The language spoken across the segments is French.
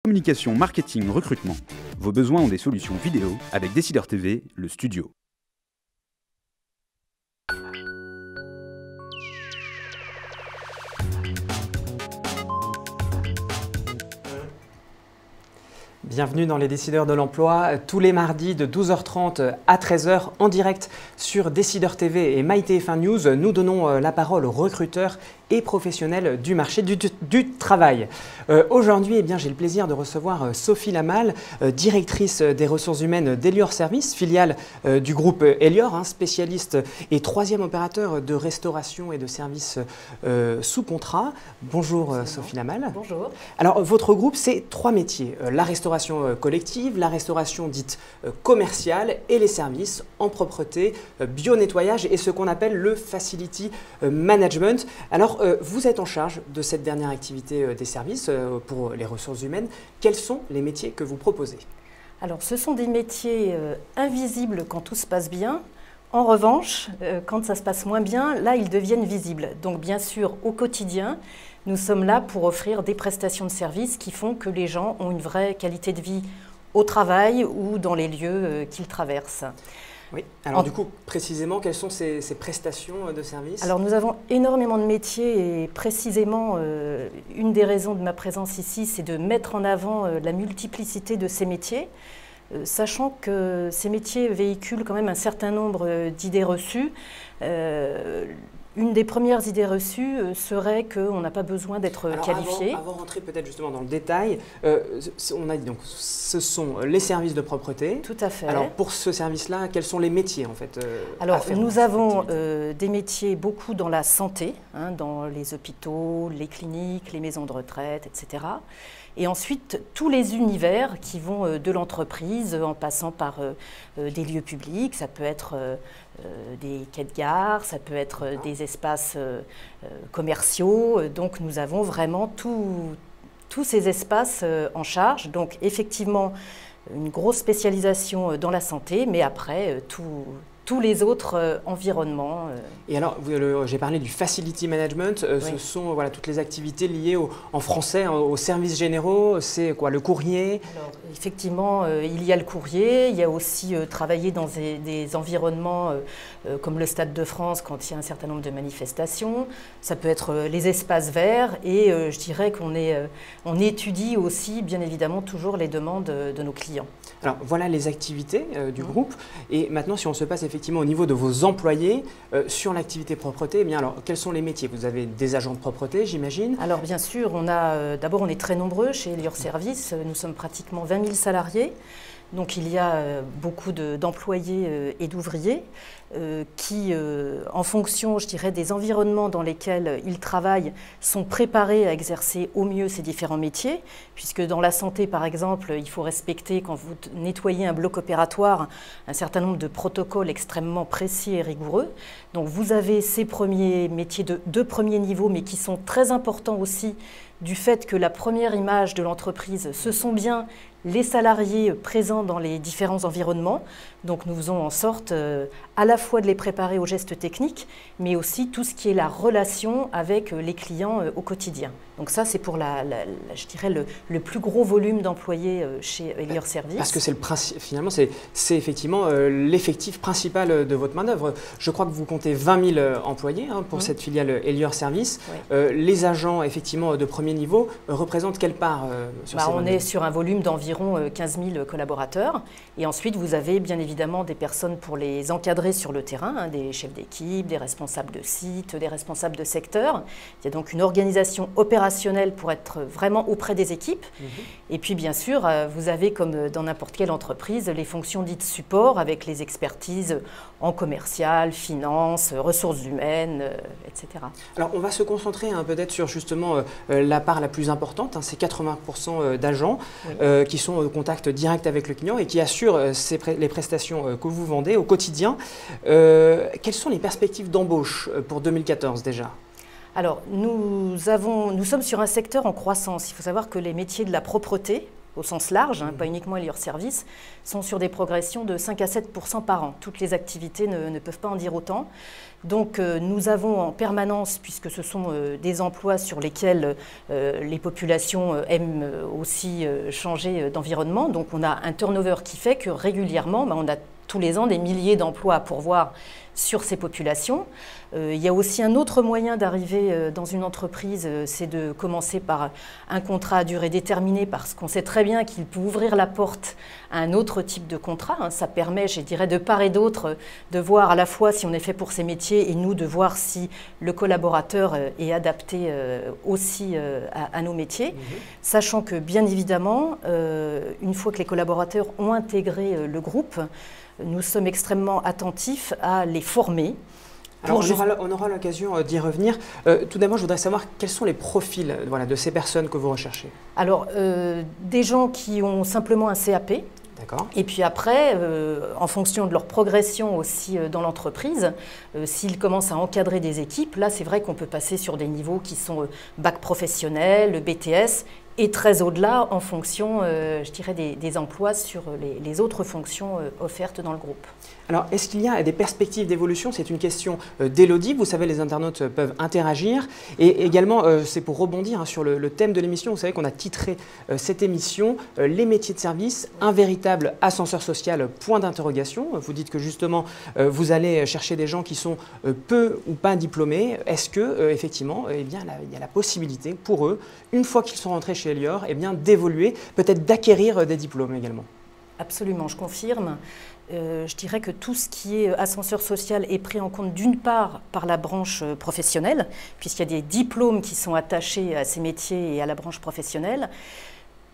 Communication, marketing, recrutement. Vos besoins ont des solutions vidéo avec Décideur TV, le studio. Bienvenue dans les Décideurs de l'Emploi, tous les mardis de 12h30 à 13h en direct sur Décideur TV et MyTF1 News. Nous donnons la parole aux recruteurs et professionnels du marché du travail. Aujourd'hui, j'ai le plaisir de recevoir Sophie Lamal, directrice des ressources humaines d'Elior Services, filiale du groupe Elior, spécialiste et troisième opérateur de restauration et de services sous contrat. Bonjour Sophie Lamal. Bonjour. Alors votre groupe, c'est trois métiers, la restauration collective, la restauration dite commerciale et les services en propreté, bio-nettoyage et ce qu'on appelle le facility management. Alors vous êtes en charge de cette dernière activité des services pour les ressources humaines. Quels sont les métiers que vous proposez? Alors ce sont des métiers invisibles quand tout se passe bien. En revanche, quand ça se passe moins bien, là ils deviennent visibles. Donc bien sûr, au quotidien, nous sommes là pour offrir des prestations de services qui font que les gens ont une vraie qualité de vie au travail ou dans les lieux qu'ils traversent. Oui. Alors du coup, précisément, quelles sont ces prestations de services? Alors nous avons énormément de métiers et précisément, une des raisons de ma présence ici, c'est de mettre en avant la multiplicité de ces métiers, sachant que ces métiers véhiculent quand même un certain nombre d'idées reçues. Une des premières idées reçues serait qu'on n'a pas besoin d'être qualifié. Avant de rentrer peut-être justement dans le détail, on a dit donc ce sont les services de propreté. Tout à fait. Alors pour ce service-là, quels sont les métiers en fait Alors nous avons des métiers beaucoup dans la santé, dans les hôpitaux, les cliniques, les maisons de retraite, etc. Et ensuite, tous les univers qui vont de l'entreprise en passant par des lieux publics, ça peut être des quais de gare, ça peut être des espaces commerciaux. Donc nous avons vraiment tous ces espaces en charge. Donc effectivement, une grosse spécialisation dans la santé, mais après, tous les autres environnements. Et alors, j'ai parlé du facility management, oui. Ce sont toutes les activités liées en français aux services généraux, c'est quoi, le courrier? Alors, effectivement, il y a le courrier, il y a aussi travailler dans des environnements comme le Stade de France quand il y a un certain nombre de manifestations, ça peut être les espaces verts et je dirais on étudie aussi bien évidemment toujours les demandes de nos clients. Alors voilà les activités du groupe et maintenant si on se passe effectivement au niveau de vos employés sur l'activité propreté, alors quels sont les métiers? Vous avez des agents de propreté, j'imagine? Alors bien sûr, d'abord on est très nombreux chez Elior Services, nous sommes pratiquement 20 000 salariés. Donc il y a beaucoup d'employés et d'ouvriers qui, en fonction, je dirais, des environnements dans lesquels ils travaillent, sont préparés à exercer au mieux ces différents métiers, puisque dans la santé, par exemple, il faut respecter, quand vous nettoyez un bloc opératoire, un certain nombre de protocoles extrêmement précis et rigoureux. Donc vous avez ces premiers métiers de premier niveau, mais qui sont très importants aussi, du fait que la première image de l'entreprise, ce sont bien les salariés présents dans les différents environnements. Donc nous faisons en sorte à la fois de les préparer aux gestes techniques, mais aussi tout ce qui est la relation avec les clients au quotidien. Donc ça, c'est pour je dirais le plus gros volume d'employés chez Elior Services. Parce que finalement, c'est effectivement l'effectif principal de votre main-d'œuvre. Je crois que vous comptez 20 000 employés pour cette filiale Elior Services. Oui. Les agents, effectivement, de premier niveau représentent quelle part sur ces 20 000? On est sur un volume d'environ 15 000 collaborateurs. Et ensuite, vous avez bien évidemment des personnes pour les encadrer sur le terrain, des chefs d'équipe, des responsables de site, des responsables de secteur. Il y a donc une organisation opérationnelle pour être vraiment auprès des équipes. Et puis bien sûr, vous avez comme dans n'importe quelle entreprise les fonctions dites support avec les expertises en commercial, finance, ressources humaines, etc. Alors on va se concentrer peut-être sur justement la part la plus importante, c'est 80% d'agents qui sont au contact direct avec le client et qui assurent les prestations que vous vendez au quotidien. Quelles sont les perspectives d'embauche pour 2014 déjà? Alors nous sommes sur un secteur en croissance. Il faut savoir que les métiers de la propreté, au sens large, pas uniquement Elior Service, sont sur des progressions de 5 à 7% par an. Toutes les activités ne peuvent pas en dire autant. Donc nous avons en permanence, puisque ce sont des emplois sur lesquels les populations aiment aussi changer d'environnement, donc on a un turnover qui fait que régulièrement, on a tous les ans des milliers d'emplois à pourvoir sur ces populations. Il y a aussi un autre moyen d'arriver dans une entreprise, c'est de commencer par un contrat à durée déterminée, parce qu'on sait très bien qu'il peut ouvrir la porte à un autre type de contrat. Ça permet, je dirais, de part et d'autre, de voir à la fois si on est fait pour ces métiers et nous de voir si le collaborateur est adapté aussi à nos métiers, sachant que bien évidemment, une fois que les collaborateurs ont intégré le groupe, nous sommes extrêmement attentifs à les former. Alors, on aura l'occasion d'y revenir. Tout d'abord, je voudrais savoir quels sont les profils de ces personnes que vous recherchez. Alors, des gens qui ont simplement un CAP. D'accord. Et puis après, en fonction de leur progression aussi dans l'entreprise, s'ils commencent à encadrer des équipes, là, c'est vrai qu'on peut passer sur des niveaux qui sont bac professionnel, BTS, et très au-delà en fonction, je dirais, des emplois sur les autres fonctions offertes dans le groupe. Alors, est-ce qu'il y a des perspectives d'évolution? C'est une question d'Élodie. Vous savez, les internautes peuvent interagir. Et également, c'est pour rebondir sur le thème de l'émission. Vous savez qu'on a titré cette émission « Les métiers de service, un véritable ascenseur social, point d'interrogation ». Vous dites que justement, vous allez chercher des gens qui sont peu ou pas diplômés. Est-ce que, effectivement, il y a la possibilité pour eux, une fois qu'ils sont rentrés chez Elior, d'évoluer, peut-être d'acquérir des diplômes également? Absolument, je confirme. Je dirais que tout ce qui est ascenseur social est pris en compte d'une part par la branche professionnelle, puisqu'il y a des diplômes qui sont attachés à ces métiers et à la branche professionnelle.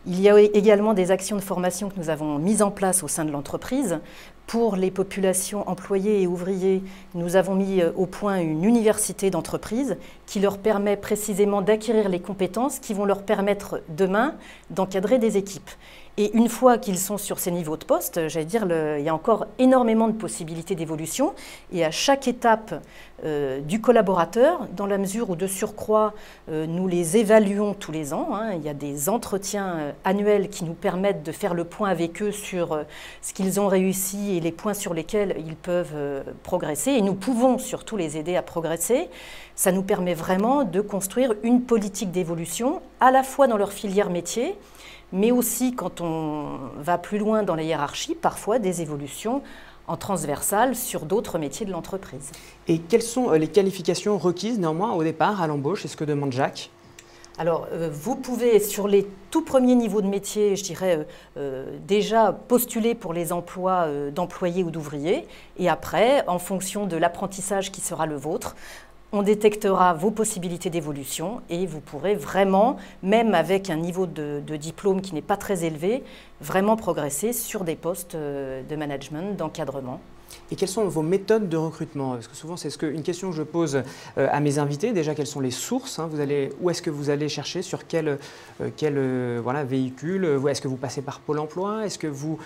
Il y a également des actions de formation que nous avons mises en place au sein de l'entreprise. Pour les populations employées et ouvriers, nous avons mis au point une université d'entreprise qui leur permet précisément d'acquérir les compétences qui vont leur permettre demain d'encadrer des équipes. Et une fois qu'ils sont sur ces niveaux de poste, j'allais dire, il y a encore énormément de possibilités d'évolution. Et à chaque étape du collaborateur, dans la mesure où de surcroît, nous les évaluons tous les ans, il y a des entretiens annuels qui nous permettent de faire le point avec eux sur ce qu'ils ont réussi et les points sur lesquels ils peuvent progresser. Et nous pouvons surtout les aider à progresser. Ça nous permet vraiment de construire une politique d'évolution, à la fois dans leur filière métier, mais aussi quand on va plus loin dans la hiérarchie, parfois des évolutions en transversale sur d'autres métiers de l'entreprise. Et quelles sont les qualifications requises néanmoins au départ à l'embauche? C'est ce que demande Jacques. Alors, vous pouvez, sur les tout premiers niveaux de métier, je dirais, déjà postuler pour les emplois d'employés ou d'ouvriers. Et après, en fonction de l'apprentissage qui sera le vôtre, on détectera vos possibilités d'évolution et vous pourrez vraiment, même avec un niveau de diplôme qui n'est pas très élevé, vraiment progresser sur des postes de management, d'encadrement. Et quelles sont vos méthodes de recrutement? Parce que souvent, c'est une question que je pose à mes invités. Déjà, quelles sont les sources? Où est-ce que vous allez chercher? Sur quel véhicule? Est-ce que vous passez par Pôle emploi? Est-ce que vous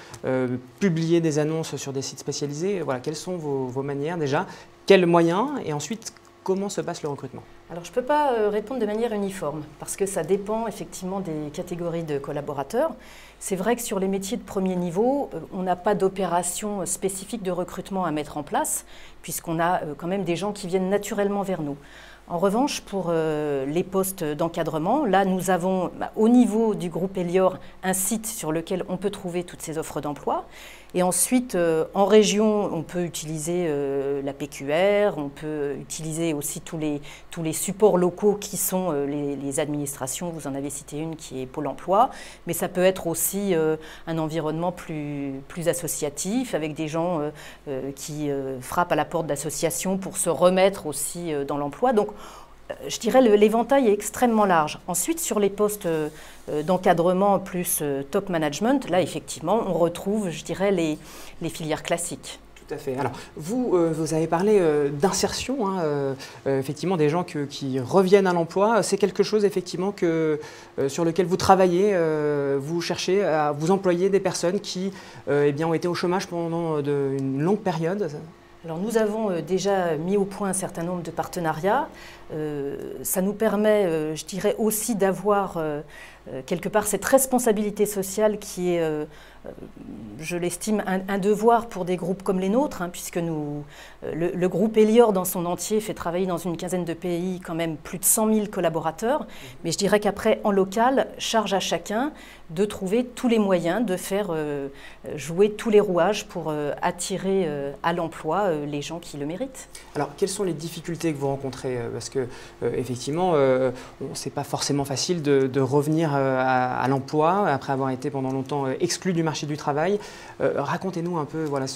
publiez des annonces sur des sites spécialisés? Quelles sont vos manières déjà? Quels moyens? Et ensuite, comment se passe le recrutement? Alors, je ne peux pas répondre de manière uniforme parce que ça dépend effectivement des catégories de collaborateurs. C'est vrai que sur les métiers de premier niveau, on n'a pas d'opération spécifique de recrutement à mettre en place puisqu'on a quand même des gens qui viennent naturellement vers nous. En revanche, pour les postes d'encadrement, là, nous avons au niveau du groupe Elior un site sur lequel on peut trouver toutes ces offres d'emploi. Et ensuite, en région, on peut utiliser la PQR, on peut utiliser aussi tous les supports locaux qui sont les administrations. Vous en avez cité une qui est Pôle emploi, mais ça peut être aussi un environnement plus associatif, avec des gens qui frappent à la porte d'associations pour se remettre aussi dans l'emploi. Donc, je dirais l'éventail est extrêmement large. Ensuite, sur les postes d'encadrement plus top management, là, effectivement, on retrouve, je dirais, les filières classiques. Tout à fait. Alors, vous avez parlé d'insertion, effectivement, des gens qui reviennent à l'emploi. C'est quelque chose, effectivement, sur lequel vous travaillez. Vous cherchez à vous employer des personnes qui ont été au chômage pendant une longue période. Alors nous avons déjà mis au point un certain nombre de partenariats. Ça nous permet, je dirais, aussi d'avoir quelque part cette responsabilité sociale qui est, je l'estime, un devoir pour des groupes comme les nôtres, hein, puisque le groupe Elior dans son entier fait travailler dans une quinzaine de pays quand même plus de 100 000 collaborateurs. Mais je dirais qu'après, en local, charge à chacun de trouver tous les moyens de faire jouer tous les rouages pour attirer à l'emploi les gens qui le méritent. Alors, quelles sont les difficultés que vous rencontrez? Parce que, effectivement, c'est pas forcément facile de revenir à l'emploi après avoir été pendant longtemps exclu du marché du travail. Racontez-nous un peu voilà,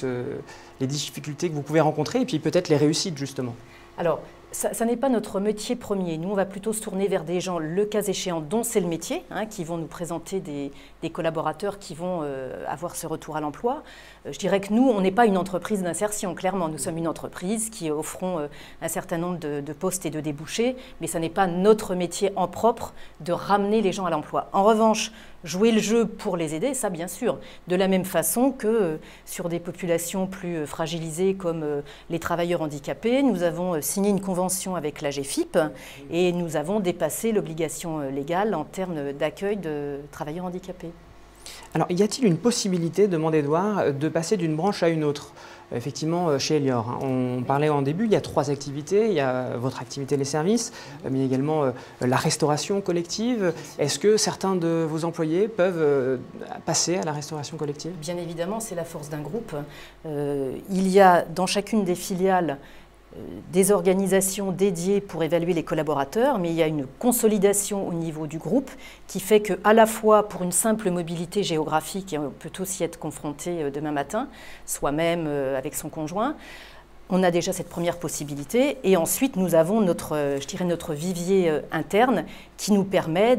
les difficultés que vous pouvez rencontrer et puis peut-être les réussites, justement. Alors, ça n'est pas notre métier premier. Nous, on va plutôt se tourner vers des gens, le cas échéant, dont c'est le métier, hein, qui vont nous présenter des collaborateurs qui vont avoir ce retour à l'emploi. Je dirais que nous, on n'est pas une entreprise d'insertion, clairement. Nous sommes une entreprise qui offrons un certain nombre de postes et de débouchés, mais ce n'est pas notre métier en propre de ramener les gens à l'emploi. En revanche, jouer le jeu pour les aider, ça bien sûr. De la même façon que sur des populations plus fragilisées comme les travailleurs handicapés, nous avons signé une convention avec l'AGEFIP et nous avons dépassé l'obligation légale en termes d'accueil de travailleurs handicapés. Alors, y a-t-il une possibilité, demande Edouard, de passer d'une branche à une autre? Effectivement, chez Elior, hein, on parlait en début, il y a 3 activités. Il y a votre activité, les services, mais également la restauration collective. Est-ce que certains de vos employés peuvent passer à la restauration collective? Bien évidemment, c'est la force d'un groupe. Il y a dans chacune des filiales des organisations dédiées pour évaluer les collaborateurs, mais il y a une consolidation au niveau du groupe qui fait qu'à la fois pour une simple mobilité géographique, et on peut tous y être confronté demain matin, soi-même avec son conjoint, on a déjà cette première possibilité et ensuite nous avons notre vivier interne qui nous permet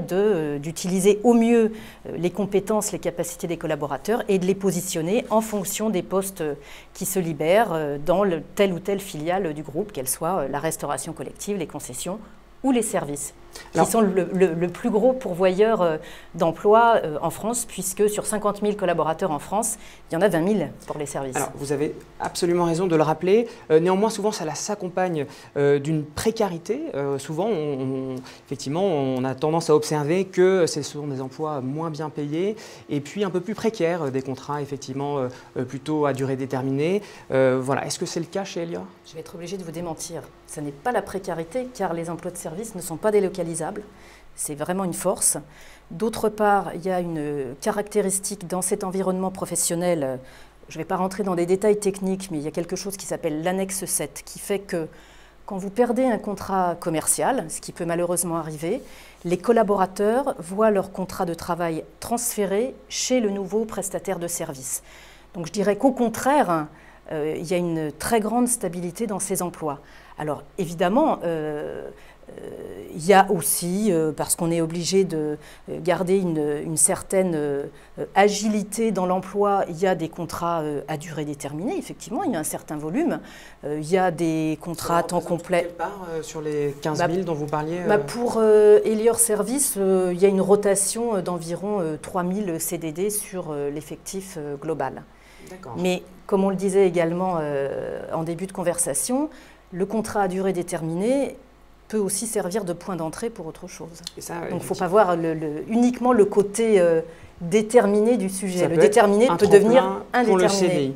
d'utiliser au mieux les compétences, les capacités des collaborateurs et de les positionner en fonction des postes qui se libèrent dans telle ou telle filiale du groupe, qu'elle soit la restauration collective, les concessions ou les services, qui sont le plus gros pourvoyeur d'emplois en France, puisque sur 50 000 collaborateurs en France, il y en a 20 000 pour les services. Alors, vous avez absolument raison de le rappeler. Néanmoins, souvent, ça s'accompagne d'une précarité. Souvent, effectivement, on a tendance à observer que ce sont des emplois moins bien payés et puis un peu plus précaires, des contrats effectivement plutôt à durée déterminée. Voilà. Est-ce que c'est le cas chez Elior? Je vais être obligée de vous démentir. Ce n'est pas la précarité, car les emplois de service ne sont pas délocalisables. C'est vraiment une force. D'autre part, il y a une caractéristique dans cet environnement professionnel. Je ne vais pas rentrer dans des détails techniques, mais il y a quelque chose qui s'appelle l'annexe 7, qui fait que quand vous perdez un contrat commercial, ce qui peut malheureusement arriver, les collaborateurs voient leur contrat de travail transféré chez le nouveau prestataire de service. Donc je dirais qu'au contraire, il y a une très grande stabilité dans ces emplois. Alors évidemment, il y a aussi, parce qu'on est obligé de garder une certaine agilité dans l'emploi, il y a des contrats à durée déterminée, effectivement, il y a un certain volume. Il y a des contrats à temps complet. Quelle part sur les 15 000 dont vous parliez Pour Elior Service, il y a une rotation d'environ 3 000 CDD sur l'effectif global. Mais comme on le disait également en début de conversation, le contrat à durée déterminée peut aussi servir de point d'entrée pour autre chose. Donc il ne faut pas voir uniquement le côté déterminé du sujet. Le déterminé peut devenir indéterminé.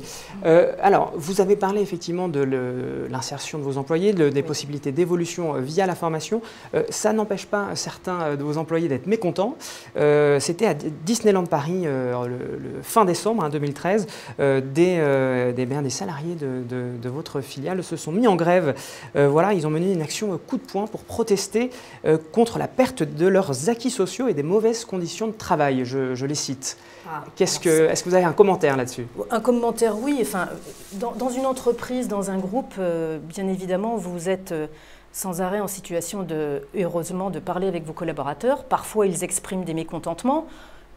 Alors, vous avez parlé effectivement de l'insertion de vos employés, des possibilités d'évolution via la formation. Ça n'empêche pas certains de vos employés d'être mécontents. C'était à Disneyland Paris, le fin décembre 2013, des salariés de votre filiale se sont mis en grève. Voilà, ils ont mené une action coup de poing pour protester contre la perte de leurs acquis sociaux et des mauvaises conditions de travail. Je les cite. Est-ce que vous avez un commentaire là-dessus? Un commentaire, oui. Enfin, dans une entreprise, dans un groupe, bien évidemment, vous êtes sans arrêt en situation, heureusement, de parler avec vos collaborateurs. Parfois, ils expriment des mécontentements.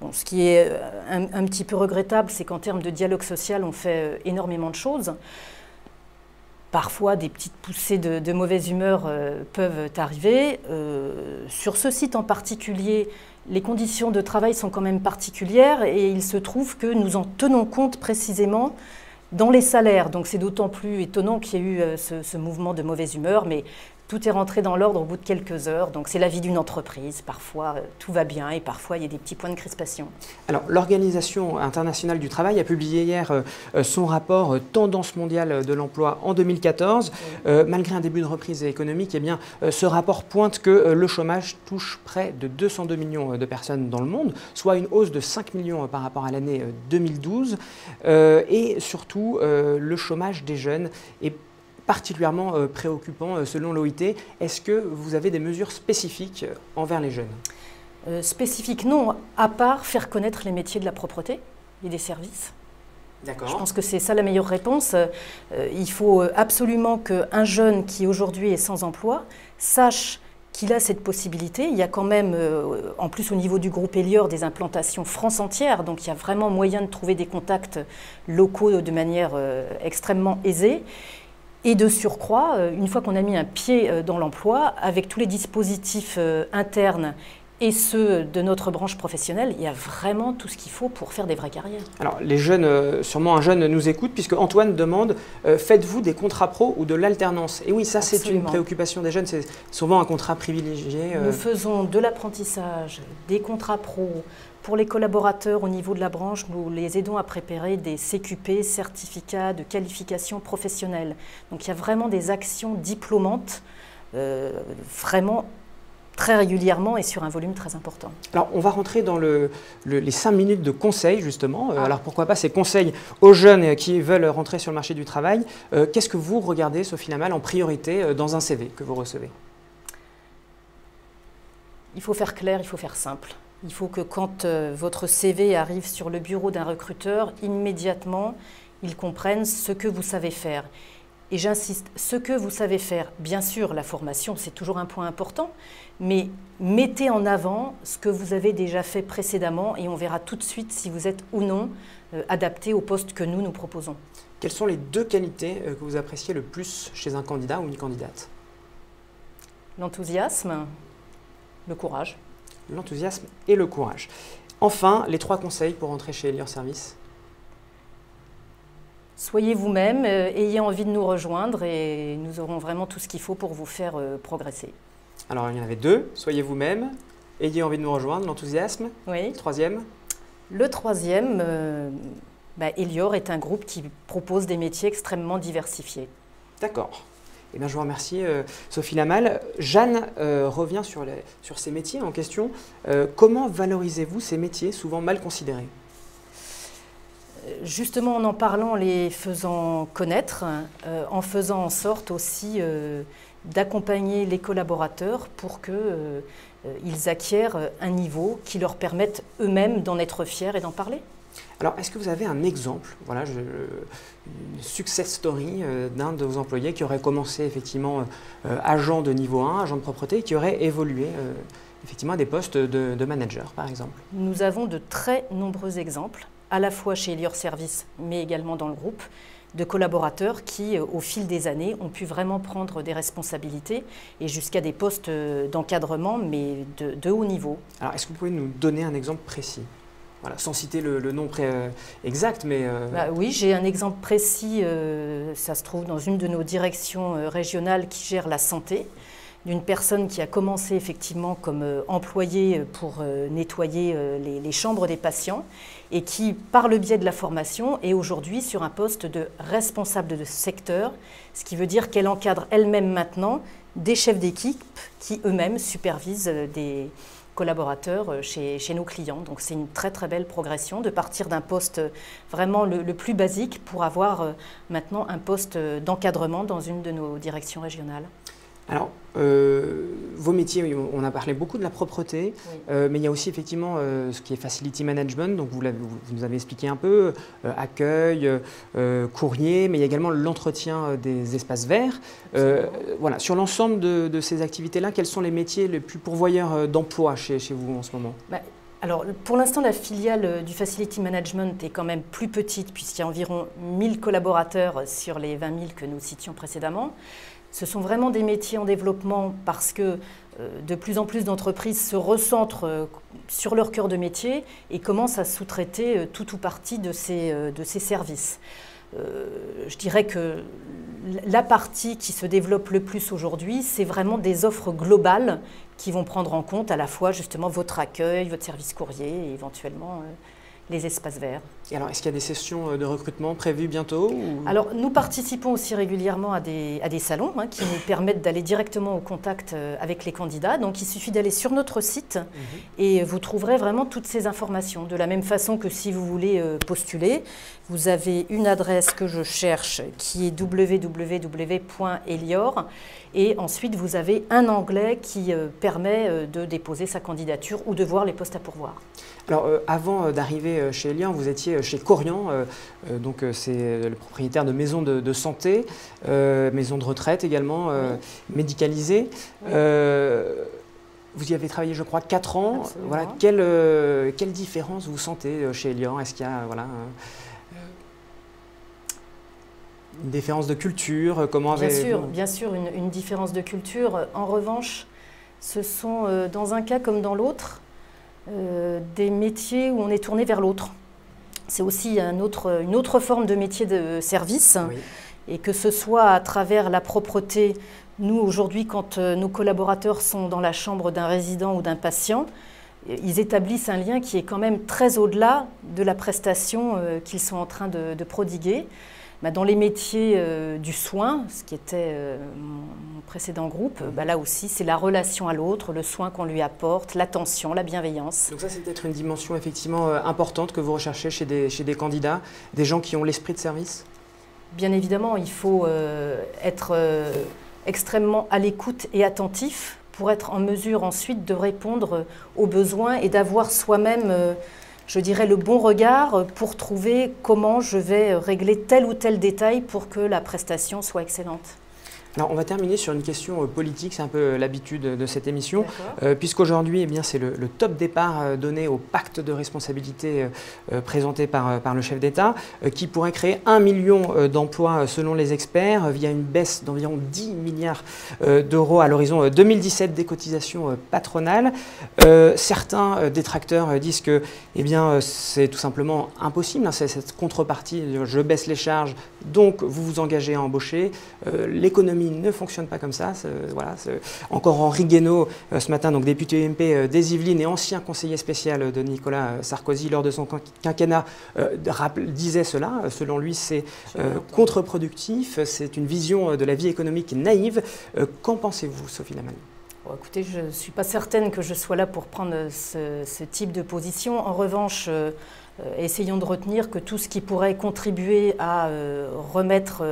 Bon, ce qui est un petit peu regrettable, c'est qu'en termes de dialogue social, on fait énormément de choses. Parfois, des petites poussées de mauvaise humeur peuvent arriver. Sur ce site en particulier, les conditions de travail sont quand même particulières et il se trouve que nous en tenons compte précisément Dans les salaires, donc c'est d'autant plus étonnant qu'il y ait eu ce mouvement de mauvaise humeur, mais tout est rentré dans l'ordre au bout de quelques heures. Donc c'est la vie d'une entreprise. Parfois tout va bien et parfois il y a des petits points de crispation. Alors l'Organisation internationale du travail a publié hier son rapport Tendance mondiale de l'emploi en 2014. Malgré un début de reprise économique, eh bien, ce rapport pointe que le chômage touche près de 202 millions de personnes dans le monde, soit une hausse de 5 millions par rapport à l'année 2012. Et surtout, le chômage des jeunes est particulièrement préoccupant selon l'OIT. Est-ce que vous avez des mesures spécifiques envers les jeunes? Spécifiques, non, à part faire connaître les métiers de la propreté et des services. D'accord. Je pense que c'est ça la meilleure réponse. Il faut absolument qu'un jeune qui aujourd'hui est sans emploi sache qu'il a cette possibilité. Il y a quand même, en plus au niveau du groupe Elior, des implantations France entière, donc il y a vraiment moyen de trouver des contacts locaux de manière extrêmement aisée. Et de surcroît, une fois qu'on a mis un pied dans l'emploi, avec tous les dispositifs internes et ceux de notre branche professionnelle, il y a vraiment tout ce qu'il faut pour faire des vraies carrières. Alors les jeunes, sûrement un jeune nous écoute, puisque Antoine demande faites-vous des contrats pro ou de l'alternance? Et oui, ça c'est une préoccupation des jeunes, c'est souvent un contrat privilégié. Nous faisons de l'apprentissage, des contrats pro. Pour les collaborateurs au niveau de la branche, nous les aidons à préparer des CQP, certificats de qualification professionnelle. Donc il y a vraiment des actions diplômantes, vraiment très régulièrement et sur un volume très important. Alors on va rentrer dans les 5 minutes de conseils justement. Alors pourquoi pas ces conseils aux jeunes qui veulent rentrer sur le marché du travail. Qu'est-ce que vous regardez, Sophie Lamal, en priorité dans un CV que vous recevez? Il faut faire clair, il faut faire simple. Il faut que quand votre CV arrive sur le bureau d'un recruteur, immédiatement, il comprenne ce que vous savez faire. Et j'insiste, ce que vous savez faire, bien sûr, la formation, c'est toujours un point important, mais mettez en avant ce que vous avez déjà fait précédemment et on verra tout de suite si vous êtes ou non adapté au poste que nous proposons. Quelles sont les 2 qualités que vous appréciez le plus chez un candidat ou une candidate? L'enthousiasme, le courage. L'enthousiasme et le courage. Enfin, les 3 conseils pour entrer chez Elior Service. Soyez vous-même, ayez envie de nous rejoindre et nous aurons vraiment tout ce qu'il faut pour vous faire progresser. Alors, il y en avait 2. Soyez vous-même, ayez envie de nous rejoindre, l'enthousiasme. Oui. 3e? Le 3e, Elior est un groupe qui propose des métiers extrêmement diversifiés. D'accord. Eh bien, je vous remercie, Sophie Lamal. Jeanne revient sur ces métiers en question. Comment valorisez-vous ces métiers souvent mal considérés? Justement, en parlant, les faisant connaître, en faisant en sorte aussi d'accompagner les collaborateurs pour qu'ils acquièrent un niveau qui leur permette eux-mêmes d'en être fiers et d'en parler. Alors, est-ce que vous avez un exemple, voilà, une success story d'un de vos employés qui aurait commencé effectivement agent de niveau 1, agent de propreté, et qui aurait évolué effectivement à des postes de manager, par exemple? Nous avons de très nombreux exemples, à la fois chez Elior Service, mais également dans le groupe, de collaborateurs qui, au fil des années, ont pu vraiment prendre des responsabilités et jusqu'à des postes d'encadrement, mais de haut niveau. Alors, est-ce que vous pouvez nous donner un exemple précis? Voilà, sans citer le nom exact, mais... Oui, j'ai un exemple précis, ça se trouve dans une de nos directions régionales qui gère la santé, d'une personne qui a commencé effectivement comme employée pour nettoyer les chambres des patients et qui, par le biais de la formation, est aujourd'hui sur un poste de responsable de secteur, ce qui veut dire qu'elle encadre elle-même maintenant des chefs d'équipe qui eux-mêmes supervisent des collaborateurs chez nos clients. Donc c'est une très très belle progression de partir d'un poste vraiment le plus basique pour avoir maintenant un poste d'encadrement dans une de nos directions régionales. Alors, vos métiers, on a parlé beaucoup de la propreté, oui. Mais il y a aussi effectivement ce qui est facility management, donc vous nous avez expliqué un peu, accueil, courrier, mais il y a également l'entretien des espaces verts. Voilà, sur l'ensemble de ces activités-là, quels sont les métiers les plus pourvoyeurs d'emploi chez vous en ce moment? Alors, pour l'instant, la filiale du Facility Management est quand même plus petite, puisqu'il y a environ 1000 collaborateurs sur les 20 000 que nous citions précédemment. Ce sont vraiment des métiers en développement parce que de plus en plus d'entreprises se recentrent sur leur cœur de métier et commencent à sous-traiter tout ou partie de ces services. je dirais que la partie qui se développe le plus aujourd'hui, c'est vraiment des offres globales qui vont prendre en compte à la fois justement votre accueil, votre service courrier et éventuellement les espaces verts. Et alors, est-ce qu'il y a des sessions de recrutement prévues bientôt ou... Alors, nous participons aussi régulièrement à des salons qui nous permettent d'aller directement au contact avec les candidats. Donc, il suffit d'aller sur notre site et vous trouverez vraiment toutes ces informations. De la même façon que si vous voulez postuler, vous avez une adresse que je cherche qui est www.elior et ensuite vous avez un onglet qui permet de déposer sa candidature ou de voir les postes à pourvoir. Alors, avant d'arriver chez Elior, vous étiez chez Korian, donc c'est le propriétaire de maisons de santé, maisons de retraite également, médicalisées. Vous y avez travaillé, je crois, 4 ans. Absolument. Voilà, quelle différence vous sentez chez Elior? Est-ce qu'il y a une différence de culture? Bien sûr, une différence de culture. En revanche, ce sont, dans un cas comme dans l'autre, des métiers où on est tourné vers l'autre. C'est aussi une autre forme de métier de service, oui. Et que ce soit à travers la propreté. Nous, aujourd'hui, quand nos collaborateurs sont dans la chambre d'un résident ou d'un patient, ils établissent un lien qui est quand même très au-delà de la prestation qu'ils sont en train de prodiguer. Dans les métiers du soin, ce qui était mon précédent groupe, là aussi, c'est la relation à l'autre, le soin qu'on lui apporte, l'attention, la bienveillance. Donc ça, c'est peut-être une dimension effectivement importante que vous recherchez chez des candidats, des gens qui ont l'esprit de service? Bien évidemment, il faut être extrêmement à l'écoute et attentif pour être en mesure ensuite de répondre aux besoins et d'avoir soi-même... je dirais le bon regard pour trouver comment je vais régler tel ou tel détail pour que la prestation soit excellente. Alors, on va terminer sur une question politique, c'est un peu l'habitude de cette émission, puisqu'aujourd'hui, c'est le top départ donné au pacte de responsabilité présenté par le chef d'État, qui pourrait créer 1 million d'emplois selon les experts, via une baisse d'environ 10 milliards d'euros à l'horizon 2017 des cotisations patronales. Certains détracteurs disent que c'est tout simplement impossible, c'est cette contrepartie, je baisse les charges, donc vous vous engagez à embaucher, l'économie ne fonctionne pas comme ça. Voilà, encore Henri Guénaud, ce matin, donc député UMP des Yvelines et ancien conseiller spécial de Nicolas Sarkozy lors de son quinquennat, disait cela. Selon lui, c'est contre-productif, c'est une vision de la vie économique naïve. Qu'en pensez-vous, Sophie Lamanne? Bon, écoutez, je ne suis pas certaine que je sois là pour prendre ce type de position. En revanche, essayons de retenir que tout ce qui pourrait contribuer à remettre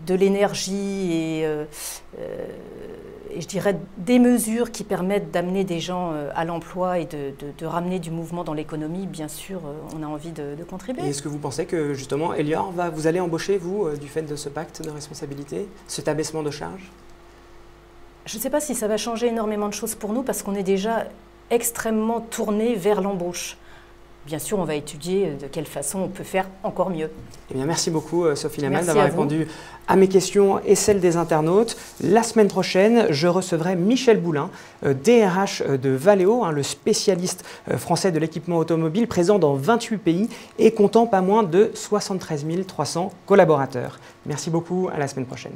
de l'énergie et je dirais des mesures qui permettent d'amener des gens à l'emploi et de ramener du mouvement dans l'économie, bien sûr, on a envie de contribuer. Et est-ce que vous pensez que justement, Elior, vous allez embaucher, vous, du fait de ce pacte de responsabilité, cet abaissement de charges? Je ne sais pas si ça va changer énormément de choses pour nous parce qu'on est déjà extrêmement tourné vers l'embauche. Bien sûr, on va étudier de quelle façon on peut faire encore mieux. Eh bien, merci beaucoup, Sophie Lamanne, d'avoir répondu à mes questions et celles des internautes. La semaine prochaine, je recevrai Michel Boulin, DRH de Valeo, le spécialiste français de l'équipement automobile, présent dans 28 pays et comptant pas moins de 73 300 collaborateurs. Merci beaucoup, à la semaine prochaine.